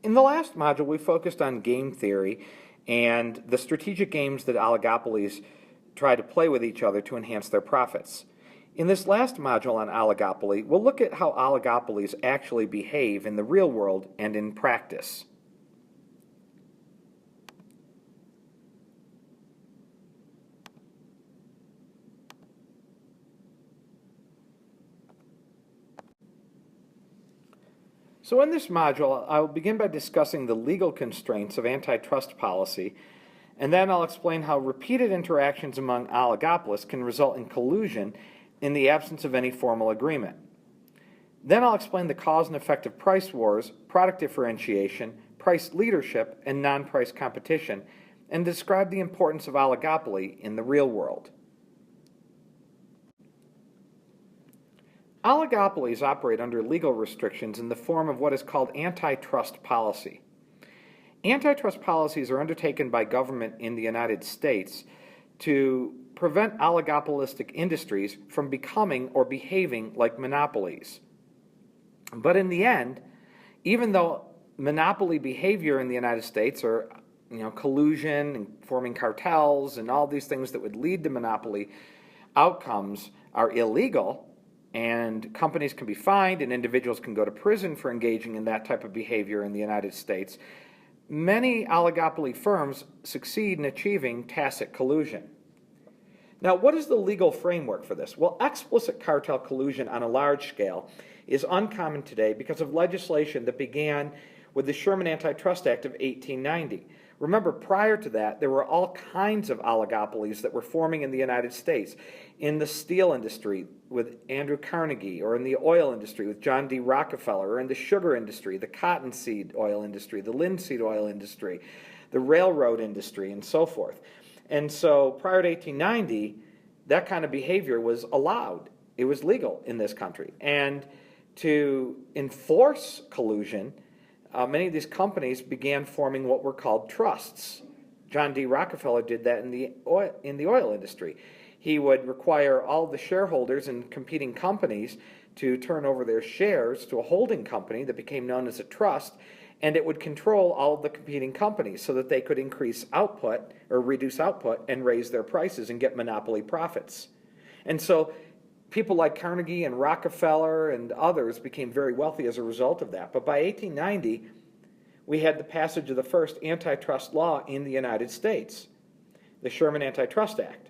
In the last module, we focused on game theory and the strategic games that oligopolies try to play with each other to enhance their profits. In this last module on oligopoly, we'll look at how oligopolies actually behave in the real world and in practice. So in this module, I will begin by discussing the legal constraints of antitrust policy, and then I'll explain how repeated interactions among oligopolists can result in collusion in the absence of any formal agreement. Then I'll explain the cause and effect of price wars, product differentiation, price leadership, and non-price competition, and describe the importance of oligopoly in the real world. Oligopolies operate under legal restrictions in the form of what is called antitrust policy. Antitrust policies are undertaken by government in the United States to prevent oligopolistic industries from becoming or behaving like monopolies. But in the end, even though monopoly behavior in the United States, or collusion and forming cartels and all these things that would lead to monopoly outcomes, are illegal, and companies can be fined and individuals can go to prison for engaging in that type of behavior in the United States, many oligopoly firms succeed in achieving tacit collusion. Now, what is the legal framework for this? Well, explicit cartel collusion on a large scale is uncommon today because of legislation that began with the Sherman Antitrust Act of 1890. Remember, prior to that, there were all kinds of oligopolies that were forming in the United States. In the steel industry with Andrew Carnegie, or in the oil industry with John D. Rockefeller, or in the sugar industry, the cottonseed oil industry, the linseed oil industry, the railroad industry, and so forth. And so prior to 1890, that kind of behavior was allowed. It was legal in this country. And to enforce collusion, many of these companies began forming what were called trusts. John D. Rockefeller did that in the oil industry. He would require all the shareholders in competing companies to turn over their shares to a holding company that became known as a trust, and it would control all of the competing companies so that they could increase output or reduce output and raise their prices and get monopoly profits. And so people like Carnegie and Rockefeller and others became very wealthy as a result of that. But by 1890, we had the passage of the first antitrust law in the United States, the Sherman Antitrust Act.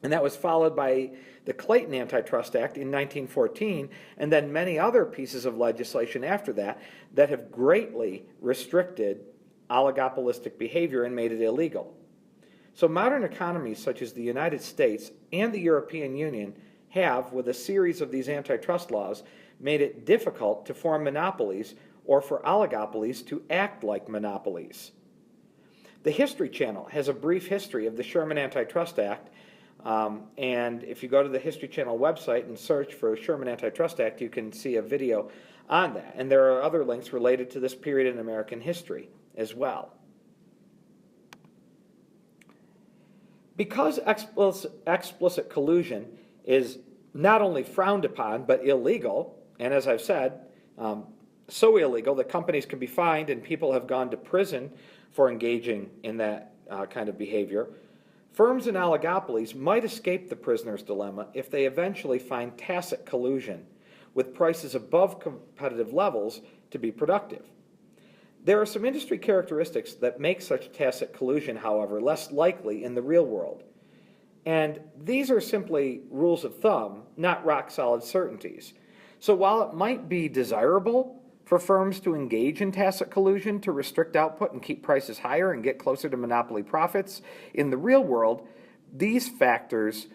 And that was followed by the Clayton Antitrust Act in 1914, and then many other pieces of legislation after that that have greatly restricted oligopolistic behavior and made it illegal. So modern economies such as the United States and the European Union have, with a series of these antitrust laws, made it difficult to form monopolies or for oligopolies to act like monopolies. The History Channel has a brief history of the Sherman Antitrust Act, and if you go to the History Channel website and search for Sherman Antitrust Act, you can see a video on that. And there are other links related to this period in American history as well. Because explicit collusion is not only frowned upon but illegal, and as I've said, so illegal that companies can be fined and people have gone to prison for engaging in that kind of behavior, firms and oligopolies might escape the prisoner's dilemma if they eventually find tacit collusion with prices above competitive levels to be productive. There are some industry characteristics that make such tacit collusion, however, less likely in the real world. And these are simply rules of thumb, not rock-solid certainties. So while it might be desirable for firms to engage in tacit collusion to restrict output and keep prices higher and get closer to monopoly profits, in the real world, these factors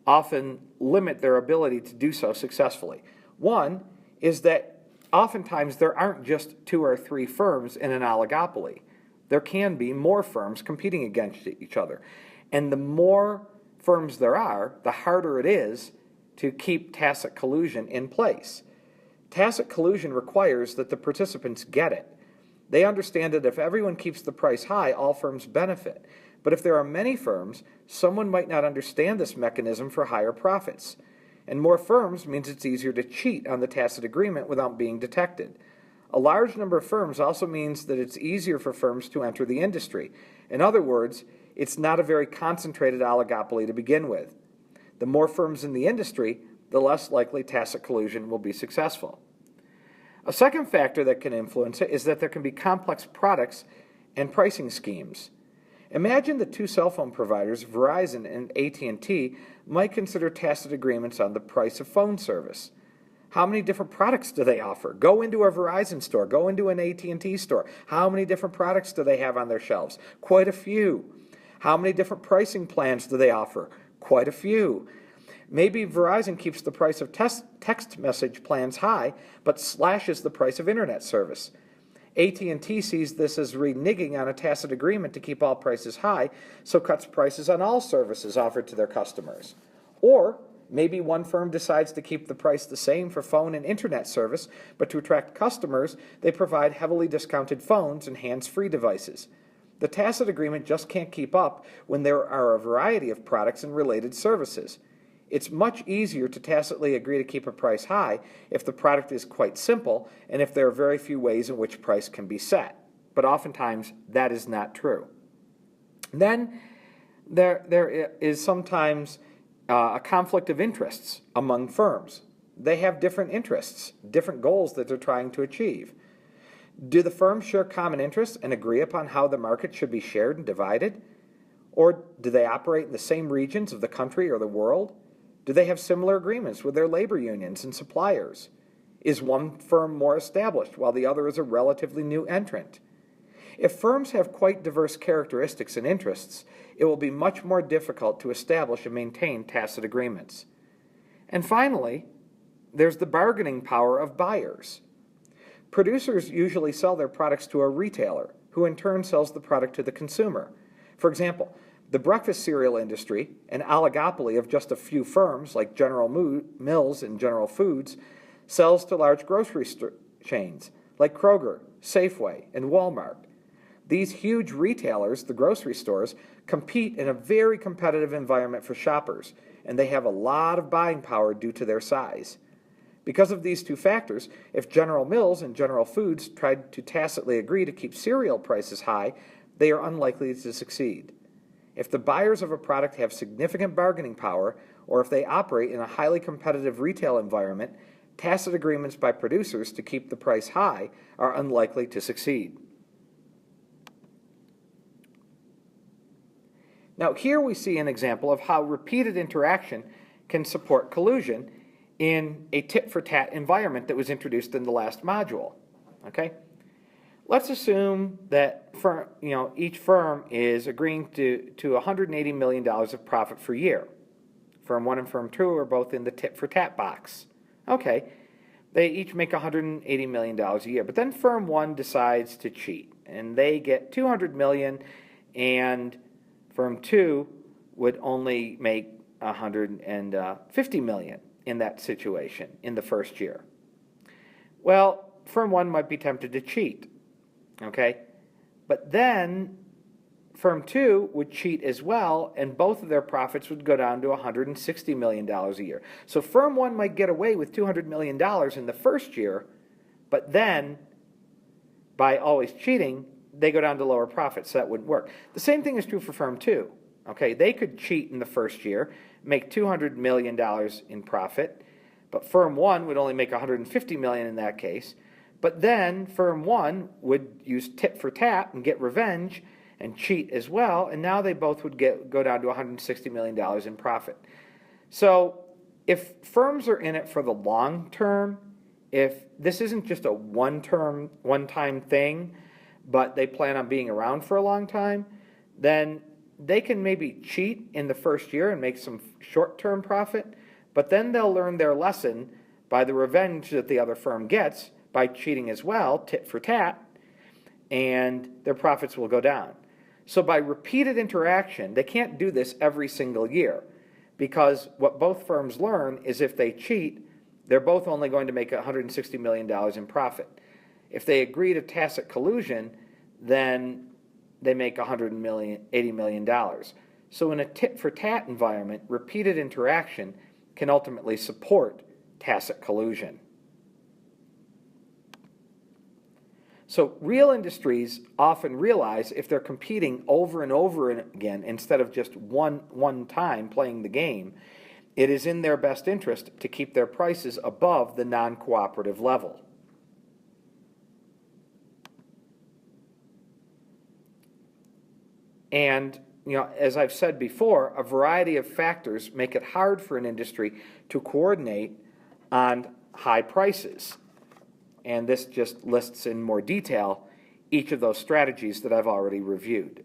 often limit their ability to do so successfully. One is that oftentimes there aren't just 2 or 3 firms in an oligopoly. There can be more firms competing against each other. And the more firms there are, the harder it is to keep tacit collusion in place. Tacit collusion requires that the participants get it. They understand that if everyone keeps the price high, all firms benefit. But if there are many firms, someone might not understand this mechanism for higher profits. And more firms means it's easier to cheat on the tacit agreement without being detected. A large number of firms also means that it's easier for firms to enter the industry. In other words, it's not a very concentrated oligopoly to begin with. The more firms in the industry, the less likely tacit collusion will be successful. A second factor that can influence it is that there can be complex products and pricing schemes. Imagine the two cell phone providers, Verizon and AT&T, might consider tacit agreements on the price of phone service. How many different products do they offer? Go into a Verizon store, go into an AT&T store. How many different products do they have on their shelves? Quite a few. How many different pricing plans do they offer? Quite a few. Maybe Verizon keeps the price of text message plans high, but slashes the price of internet service. AT&T sees this as reneging on a tacit agreement to keep all prices high, so cuts prices on all services offered to their customers. Or maybe one firm decides to keep the price the same for phone and internet service, but to attract customers, they provide heavily discounted phones and hands-free devices. The tacit agreement just can't keep up when there are a variety of products and related services. It's much easier to tacitly agree to keep a price high if the product is quite simple and if there are very few ways in which price can be set. But oftentimes, that is not true. Then there is sometimes a conflict of interests among firms. They have different interests, different goals that they're trying to achieve. Do the firms share common interests and agree upon how the market should be shared and divided? Or do they operate in the same regions of the country or the world? Do they have similar agreements with their labor unions and suppliers? Is one firm more established while the other is a relatively new entrant? If firms have quite diverse characteristics and interests, it will be much more difficult to establish and maintain tacit agreements. And finally, there's the bargaining power of buyers. Producers usually sell their products to a retailer, who in turn sells the product to the consumer. For example, the breakfast cereal industry, an oligopoly of just a few firms like General Mills and General Foods, sells to large grocery chains like Kroger, Safeway, and Walmart. These huge retailers, the grocery stores, compete in a very competitive environment for shoppers, and they have a lot of buying power due to their size. Because of these two factors, if General Mills and General Foods tried to tacitly agree to keep cereal prices high, they are unlikely to succeed. If the buyers of a product have significant bargaining power, or if they operate in a highly competitive retail environment, tacit agreements by producers to keep the price high are unlikely to succeed. Now, here we see an example of how repeated interaction can support collusion in a tit-for-tat environment that was introduced in the last module. Okay? Let's assume that each firm is agreeing to $180 million of profit per year. Firm 1 and Firm 2 are both in the tit-for-tat box. Okay, they each make $180 million a year. But then Firm 1 decides to cheat, and they get $200 million, and Firm 2 would only make $150 million in that situation in the first year. Well, Firm 1 might be tempted to cheat, okay? But then Firm 2 would cheat as well, and both of their profits would go down to $160 million a year. So Firm 1 might get away with $200 million in the first year, but then, by always cheating, they go down to lower profits, so that wouldn't work. The same thing is true for Firm 2. Okay, they could cheat in the first year, make $200 million in profit, but Firm 1 would only make $150 million in that case. But then Firm 1 would use tit for tat and get revenge and cheat as well, and now they both would go down to $160 million in profit. So if firms are in it for the long term, if this isn't just a one-time thing, but they plan on being around for a long time, then they can maybe cheat in the first year and make some short-term profit, but then they'll learn their lesson by the revenge that the other firm gets by cheating as well, tit for tat, and their profits will go down. So by repeated interaction, they can't do this every single year, because what both firms learn is if they cheat, they're both only going to make $160 million in profit. If they agree to tacit collusion, then they make $80 million. So in a tit-for-tat environment, repeated interaction can ultimately support tacit collusion. So real industries often realize if they're competing over and over again instead of just one time playing the game, it is in their best interest to keep their prices above the non-cooperative level. And as I've said before, a variety of factors make it hard for an industry to coordinate on high prices. And this just lists in more detail each of those strategies that I've already reviewed.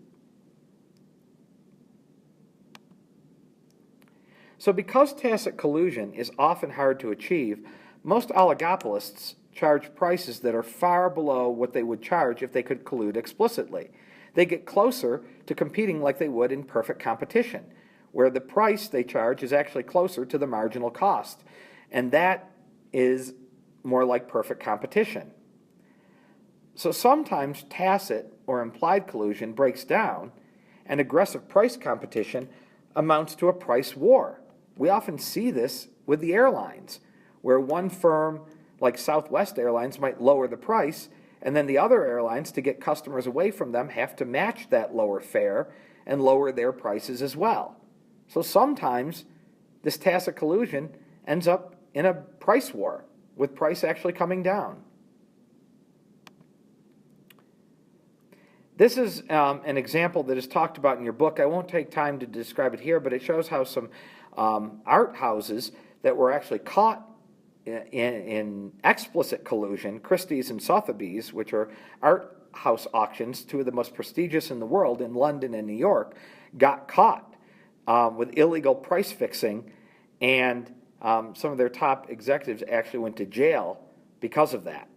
So because tacit collusion is often hard to achieve, most oligopolists charge prices that are far below what they would charge if they could collude explicitly. They get closer to competing like they would in perfect competition, where the price they charge is actually closer to the marginal cost, and that is more like perfect competition. So sometimes tacit or implied collusion breaks down, and aggressive price competition amounts to a price war. We often see this with the airlines, where one firm like Southwest Airlines might lower the price, and then the other airlines, to get customers away from them, have to match that lower fare and lower their prices as well. So sometimes this tacit collusion ends up in a price war, with price actually coming down. This is an example that is talked about in your book. I won't take time to describe it here, but it shows how some art houses that were actually caught in explicit collusion, Christie's and Sotheby's, which are art house auctions, two of the most prestigious in the world in London and New York, got caught with illegal price fixing, and some of their top executives actually went to jail because of that.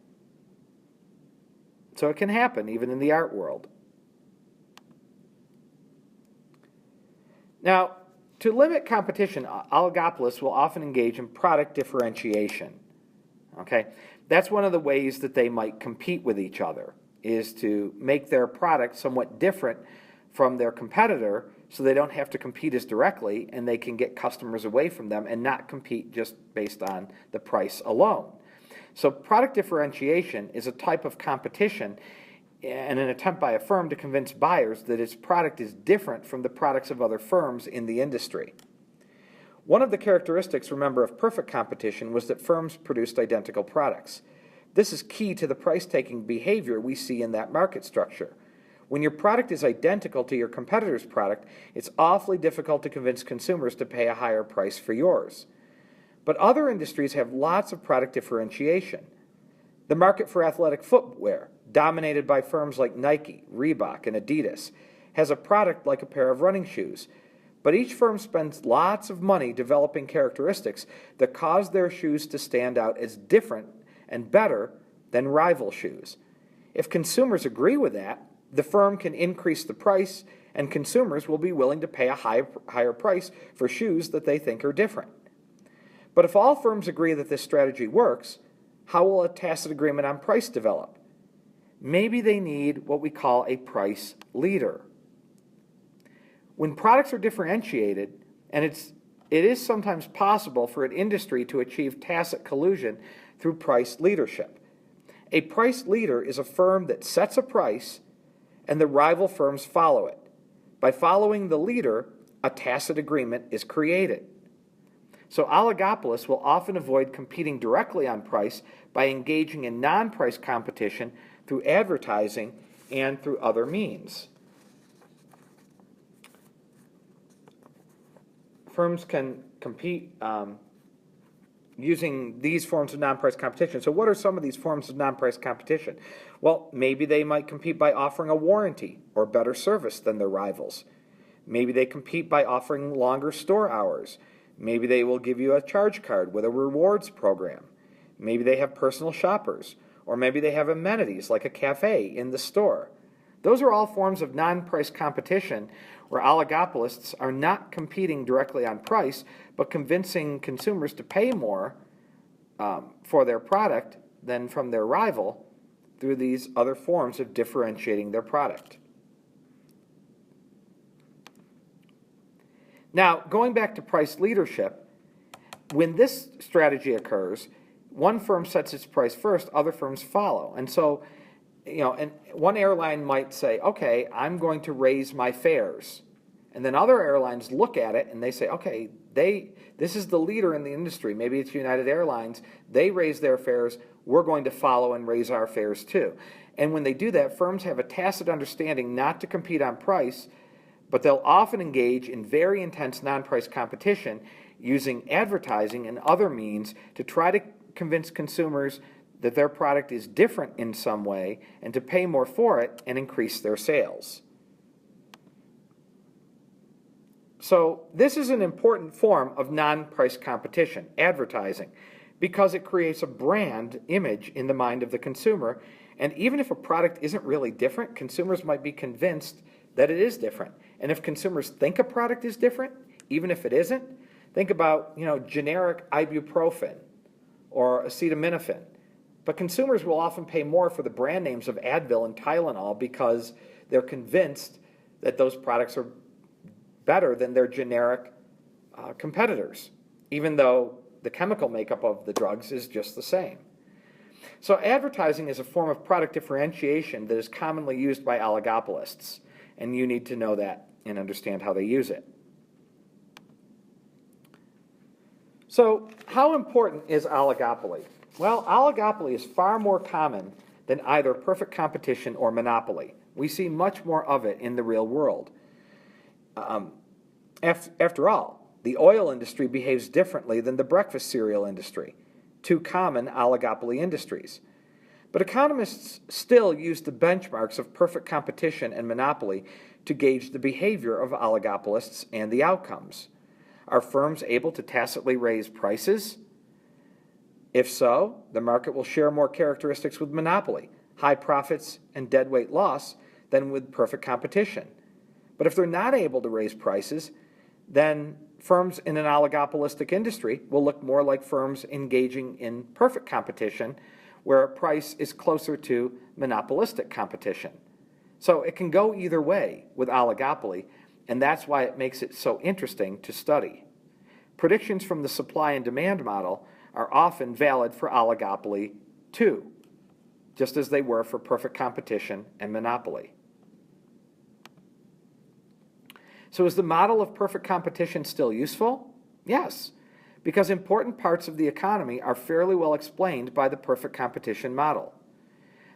So it can happen even in the art world. Now, to limit competition, oligopolists will often engage in product differentiation. Okay? That's one of the ways that they might compete with each other, is to make their product somewhat different from their competitor so they don't have to compete as directly, and they can get customers away from them and not compete just based on the price alone. So product differentiation is a type of competition and an attempt by a firm to convince buyers that its product is different from the products of other firms in the industry. One of the characteristics, remember, of perfect competition was that firms produced identical products. This is key to the price-taking behavior we see in that market structure. When your product is identical to your competitor's product, it's awfully difficult to convince consumers to pay a higher price for yours. But other industries have lots of product differentiation. The market for athletic footwear, dominated by firms like Nike, Reebok, and Adidas, has a product like a pair of running shoes. But each firm spends lots of money developing characteristics that cause their shoes to stand out as different and better than rival shoes. If consumers agree with that, the firm can increase the price, and consumers will be willing to pay a higher price for shoes that they think are different. But if all firms agree that this strategy works, how will a tacit agreement on price develop? Maybe they need what we call a price leader. When products are differentiated, and it is sometimes possible for an industry to achieve tacit collusion through price leadership. A price leader is a firm that sets a price and the rival firms follow it. By following the leader, a tacit agreement is created. So oligopolists will often avoid competing directly on price by engaging in non-price competition through advertising and through other means. Firms can compete using these forms of non-price competition. So what are some of these forms of non-price competition? Well, maybe they might compete by offering a warranty or better service than their rivals. Maybe they compete by offering longer store hours. Maybe they will give you a charge card with a rewards program. Maybe they have personal shoppers, or maybe they have amenities like a cafe in the store. Those are all forms of non-price competition where oligopolists are not competing directly on price, but convincing consumers to pay more for their product than from their rival through these other forms of differentiating their product. Now, going back to price leadership, when this strategy occurs, one firm sets its price first, other firms follow. And so And one airline might say, okay, I'm going to raise my fares. And then other airlines look at it and they say, okay, this is the leader in the industry. Maybe it's United Airlines. They raise their fares. We're going to follow and raise our fares too. And when they do that, firms have a tacit understanding not to compete on price, but they'll often engage in very intense non-price competition using advertising and other means to try to convince consumers that their product is different in some way and to pay more for it and increase their sales. So this is an important form of non-price competition, advertising, because it creates a brand image in the mind of the consumer. And even if a product isn't really different, consumers might be convinced that it is different. And if consumers think a product is different, even if it isn't, think about generic ibuprofen or acetaminophen. But consumers will often pay more for the brand names of Advil and Tylenol because they're convinced that those products are better than their generic competitors, even though the chemical makeup of the drugs is just the same. So advertising is a form of product differentiation that is commonly used by oligopolists, and you need to know that and understand how they use it. So how important is oligopoly? Well, oligopoly is far more common than either perfect competition or monopoly. We see much more of it in the real world. After all, the oil industry behaves differently than the breakfast cereal industry, two common oligopoly industries. But economists still use the benchmarks of perfect competition and monopoly to gauge the behavior of oligopolists and the outcomes. Are firms able to tacitly raise prices? If so, the market will share more characteristics with monopoly, high profits and deadweight loss, than with perfect competition. But if they're not able to raise prices, then firms in an oligopolistic industry will look more like firms engaging in perfect competition, where price is closer to monopolistic competition. So it can go either way with oligopoly, and that's why it makes it so interesting to study. Predictions from the supply and demand model are often valid for oligopoly too, just as they were for perfect competition and monopoly. So is the model of perfect competition still useful? Yes, because important parts of the economy are fairly well explained by the perfect competition model.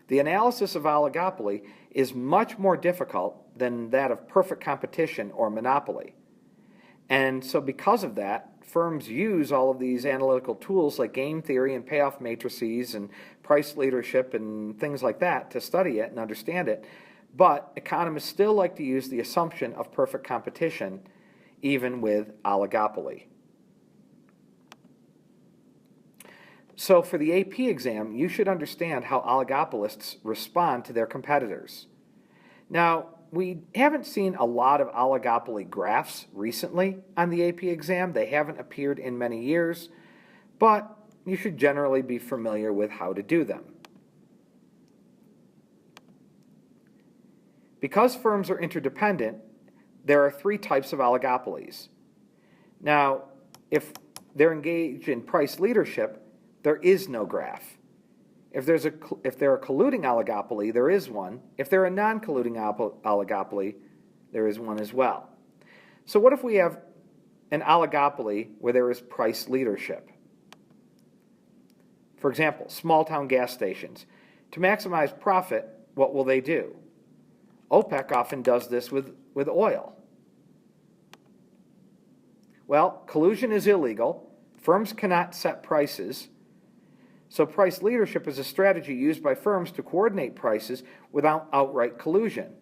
The analysis of oligopoly is much more difficult than that of perfect competition or monopoly. And so because of that, firms use all of these analytical tools like game theory and payoff matrices and price leadership and things like that to study it and understand it. But economists still like to use the assumption of perfect competition even with oligopoly. So for the AP exam, you should understand how oligopolists respond to their competitors. Now, we haven't seen a lot of oligopoly graphs recently on the AP exam. They haven't appeared in many years, but you should generally be familiar with how to do them. Because firms are interdependent, there are three types of oligopolies. Now, if they're engaged in price leadership, there is no graph. If they're a colluding oligopoly, there is one. If they're a non-colluding oligopoly, there is one as well. So what if we have an oligopoly where there is price leadership? For example, small-town gas stations. To maximize profit, what will they do? OPEC often does this with oil. Well, collusion is illegal. Firms cannot set prices. So price leadership is a strategy used by firms to coordinate prices without outright collusion.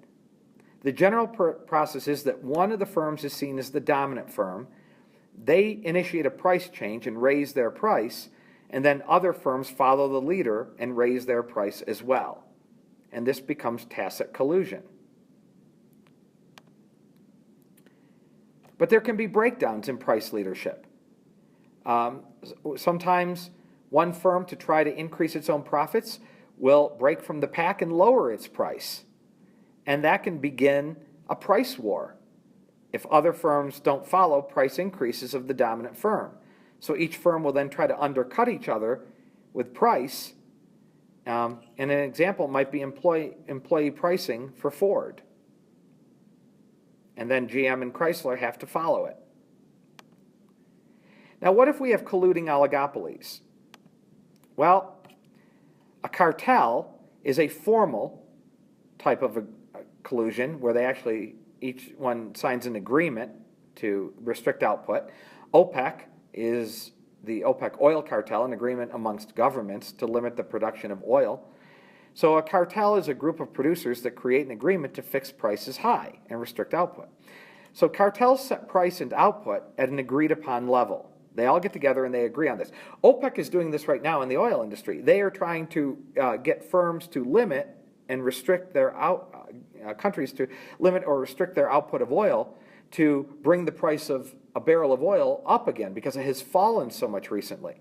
The general process is that one of the firms is seen as the dominant firm. They initiate a price change and raise their price, and then other firms follow the leader and raise their price as well. And this becomes tacit collusion. But there can be breakdowns in price leadership. Sometimes one firm, to try to increase its own profits, will break from the pack and lower its price. And that can begin a price war if other firms don't follow price increases of the dominant firm. So each firm will then try to undercut each other with price, And an example might be employee pricing for Ford. And then GM and Chrysler have to follow it. Now, what if we have colluding oligopolies? Well, a cartel is a formal type of a collusion where they actually, each one signs an agreement to restrict output. OPEC is the OPEC oil cartel, an agreement amongst governments to limit the production of oil. So a cartel is a group of producers that create an agreement to fix prices high and restrict output. So cartels set price and output at an agreed upon level. They all get together and they agree on this. OPEC is doing this right now in the oil industry. They are trying to get firms to limit and restrict their countries to limit or restrict their output of oil to bring the price of a barrel of oil up again because it has fallen so much recently.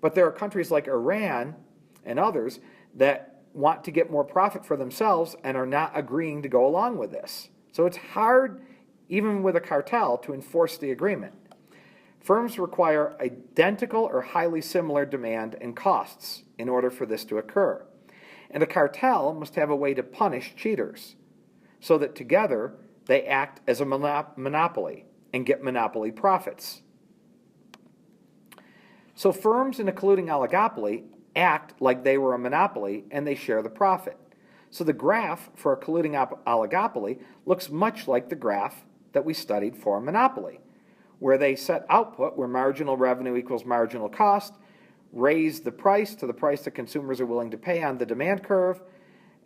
But there are countries like Iran and others that want to get more profit for themselves and are not agreeing to go along with this. So it's hard, even with a cartel, to enforce the agreement. Firms require identical or highly similar demand and costs in order for this to occur. And a cartel must have a way to punish cheaters so that together they act as a monopoly and get monopoly profits. So firms in a colluding oligopoly act like they were a monopoly and they share the profit. So the graph for a colluding oligopoly looks much like the graph that we studied for a monopoly, where they set output where marginal revenue equals marginal cost, raise the price to the price that consumers are willing to pay on the demand curve,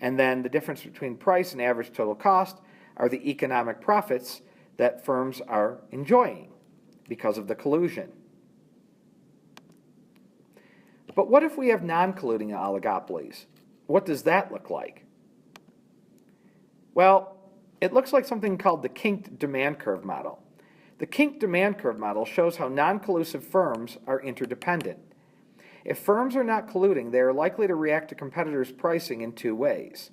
and then the difference between price and average total cost are the economic profits that firms are enjoying because of the collusion. But what if we have non-colluding oligopolies? What does that look like? Well, it looks like something called the kinked demand curve model. The kinked demand curve model shows how non-collusive firms are interdependent. If firms are not colluding, they are likely to react to competitors' pricing in two ways.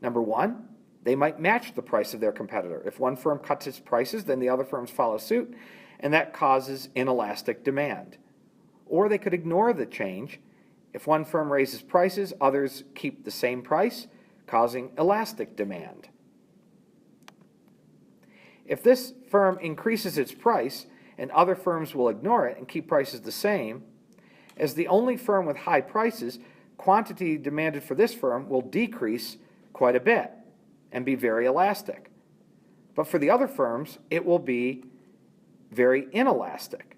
Number one, they might match the price of their competitor. If one firm cuts its prices, then the other firms follow suit, and that causes inelastic demand. Or they could ignore the change. If one firm raises prices, others keep the same price, causing elastic demand. If this firm increases its price and other firms will ignore it and keep prices the same, as the only firm with high prices, quantity demanded for this firm will decrease quite a bit and be very elastic. But for the other firms, it will be very inelastic.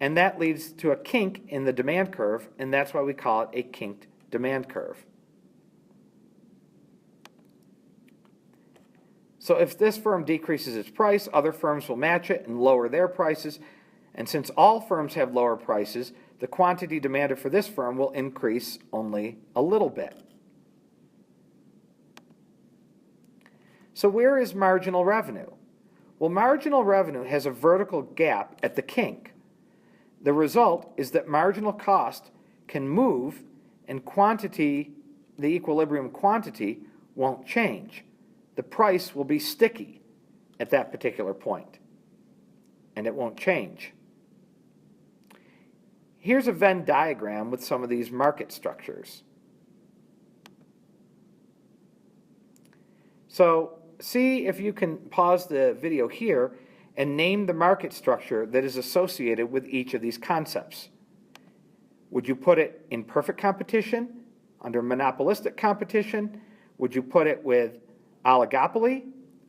And that leads to a kink in the demand curve, and that's why we call it a kinked demand curve. So if this firm decreases its price, other firms will match it and lower their prices. And since all firms have lower prices, the quantity demanded for this firm will increase only a little bit. So where is marginal revenue? Well, marginal revenue has a vertical gap at the kink. The result is that marginal cost can move and quantity, the equilibrium quantity, won't change. The price will be sticky at that particular point, and it won't change. Here's a Venn diagram with some of these market structures. So see if you can pause the video here and name the market structure that is associated with each of these concepts. Would you put it in perfect competition, under monopolistic competition? Would you put it with oligopoly,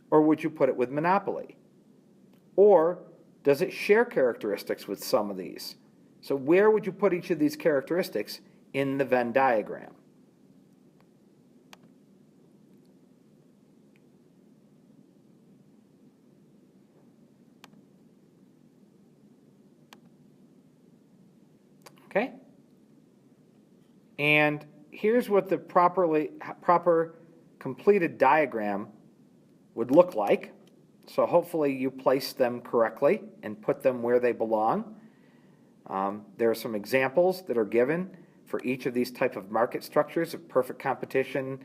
or would you put it with monopoly? Or does it share characteristics with some of these? So where would you put each of these characteristics in the Venn diagram? Okay? And here's what the proper completed diagram would look like. So hopefully you placed them correctly and put them where they belong. There are some examples that are given for each of these type of market structures of perfect competition,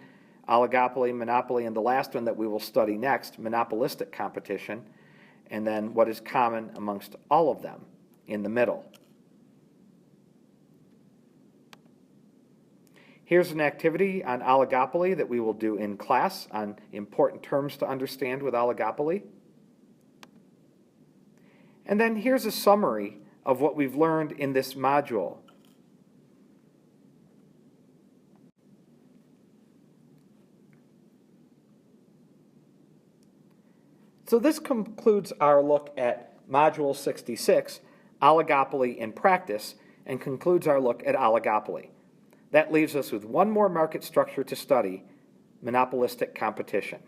oligopoly, monopoly, and the last one that we will study next, monopolistic competition, and then what is common amongst all of them in the middle. Here's an activity on oligopoly that we will do in class on important terms to understand with oligopoly. And then here's a summary of what we've learned in this module. So this concludes our look at Module 66, Oligopoly in Practice, and concludes our look at oligopoly. That leaves us with one more market structure to study, monopolistic competition.